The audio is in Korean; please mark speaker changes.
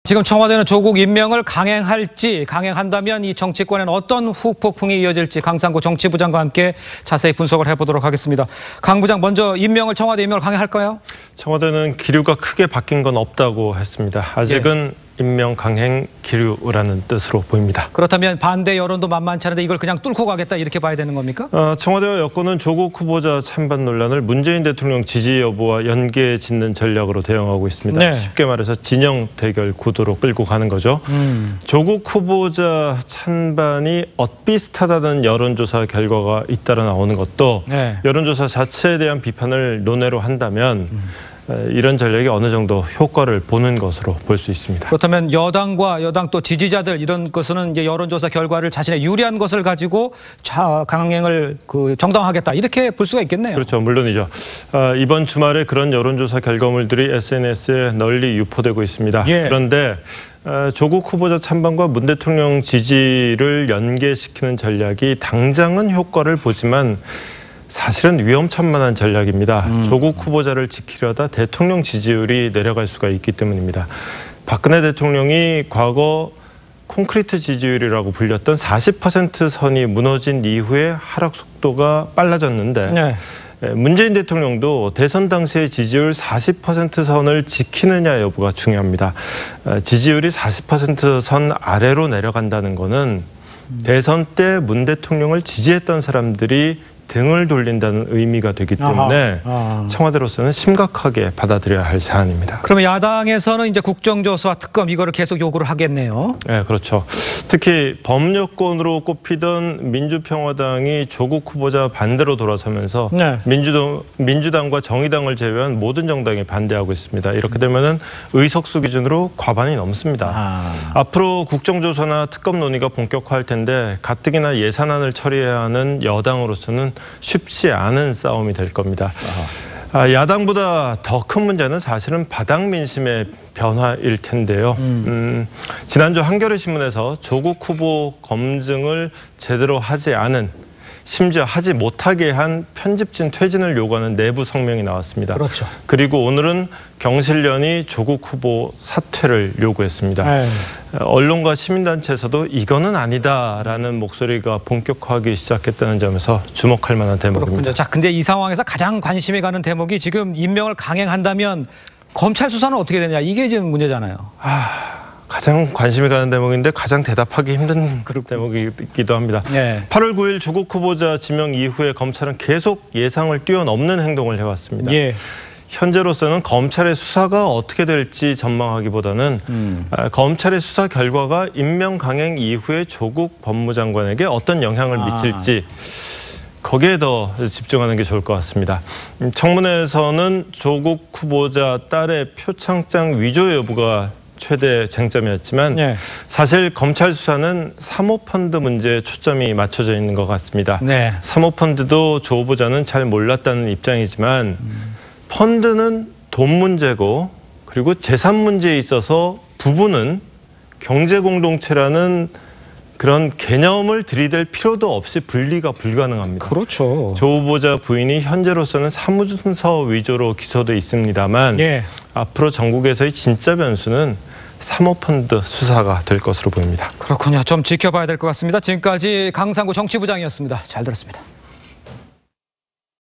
Speaker 1: 지금 청와대는 조국 임명을 강행할지, 강행한다면 이 정치권에는 어떤 후폭풍이 이어질지 강상구 정치부장과 함께 자세히 분석을 해보도록 하겠습니다. 강 부장, 먼저 청와대 임명을 강행할까요?
Speaker 2: 청와대는 기류가 크게 바뀐 건 없다고 했습니다. 아직은 임명 강행 기류라는 뜻으로 보입니다.
Speaker 1: 그렇다면 반대 여론도 만만치 않은데 이걸 그냥 뚫고 가겠다 이렇게 봐야 되는 겁니까?
Speaker 2: 청와대와 여권은 조국 후보자 찬반 논란을 문재인 대통령 지지 여부와 연계 짓는 전략으로 대응하고 있습니다.
Speaker 1: 네.
Speaker 2: 쉽게 말해서 진영 대결 구도로 끌고 가는 거죠. 조국 후보자 찬반이 엇비슷하다는 여론조사 결과가 잇따라 나오는 것도 여론조사 자체에 대한 비판을 논외로 한다면 이런 전략이 어느 정도 효과를 보는 것으로 볼 수 있습니다.
Speaker 1: 그렇다면 여당과 여당 또 지지자들 이런 것은 이제 여론조사 결과를 자신의 유리한 것을 가지고 강행을 정당화하겠다 이렇게 볼 수가 있겠네요.
Speaker 2: 그렇죠, 물론이죠. 이번 주말에 그런 여론조사 결과물들이 SNS에 널리 유포되고 있습니다. 그런데 조국 후보자 찬반과 문 대통령 지지를 연계시키는 전략이 당장은 효과를 보지만 사실은 위험천만한 전략입니다. 조국 후보자를 지키려다 대통령 지지율이 내려갈 수가 있기 때문입니다. 박근혜 대통령이 과거 콘크리트 지지율이라고 불렸던 40% 선이 무너진 이후에 하락 속도가 빨라졌는데 문재인 대통령도 대선 당시의 지지율 40% 선을 지키느냐 여부가 중요합니다. 지지율이 40% 선 아래로 내려간다는 거는 대선 때 문 대통령을 지지했던 사람들이 등을 돌린다는 의미가 되기 때문에 청와대로서는 심각하게 받아들여야 할 사안입니다.
Speaker 1: 그러면 야당에서는 이제 국정조사 특검 이거를 계속 요구를 하겠네요.
Speaker 2: 네, 그렇죠. 특히 범여권으로 꼽히던 민주평화당이 조국 후보자 반대로 돌아서면서 민주당과 정의당을 제외한 모든 정당이 반대하고 있습니다. 이렇게 되면은 의석수 기준으로 과반이 넘습니다. 앞으로 국정조사나 특검 논의가 본격화할 텐데 가뜩이나 예산안을 처리해야 하는 여당으로서는 쉽지 않은 싸움이 될 겁니다. 야당보다 더 큰 문제는 사실은 바닥 민심의 변화일 텐데요. 지난주 한겨레 신문에서 조국 후보 검증을 제대로 하지 않은, 심지어 하지 못하게 한 편집진 퇴진을 요구하는 내부 성명이 나왔습니다.
Speaker 1: 그렇죠.
Speaker 2: 그리고 오늘은 경실련이 조국 후보 사퇴를 요구했습니다. 언론과 시민단체에서도 이거는 아니다라는 목소리가 본격화하기 시작했다는 점에서 주목할 만한 대목입니다.
Speaker 1: 그렇군요. 자, 근데 이 상황에서 가장 관심이 가는 대목이 지금 임명을 강행한다면 검찰 수사는 어떻게 되냐 이게 지금 문제잖아요.
Speaker 2: 가장 관심이 가는 대목인데 가장 대답하기 힘든 대목이기도 합니다. 8월 9일 조국 후보자 지명 이후에 검찰은 계속 예상을 뛰어넘는 행동을 해왔습니다. 현재로서는 검찰의 수사가 어떻게 될지 전망하기보다는 검찰의 수사 결과가 임명 강행 이후에 조국 법무장관에게 어떤 영향을 미칠지 거기에 더 집중하는 게 좋을 것 같습니다. 청문회에서는 조국 후보자 딸의 표창장 위조 여부가 최대 쟁점이었지만 사실 검찰 수사는 사모펀드 문제에 초점이 맞춰져 있는 것 같습니다. 사모펀드도 조 후보자는 잘 몰랐다는 입장이지만 펀드는 돈 문제고 그리고 재산 문제에 있어서 부부는 경제공동체라는 그런 개념을 들이댈 필요도 없이 분리가 불가능합니다. 그렇죠. 조 후보자 부인이 현재로서는 사무증서 위조로 기소돼 있습니다만 앞으로 전국에서의 진짜 변수는 사모펀드 수사가 될 것으로 보입니다.
Speaker 1: 그렇군요. 좀 지켜봐야 될 것 같습니다. 지금까지 강상구 정치부장이었습니다. 잘 들었습니다.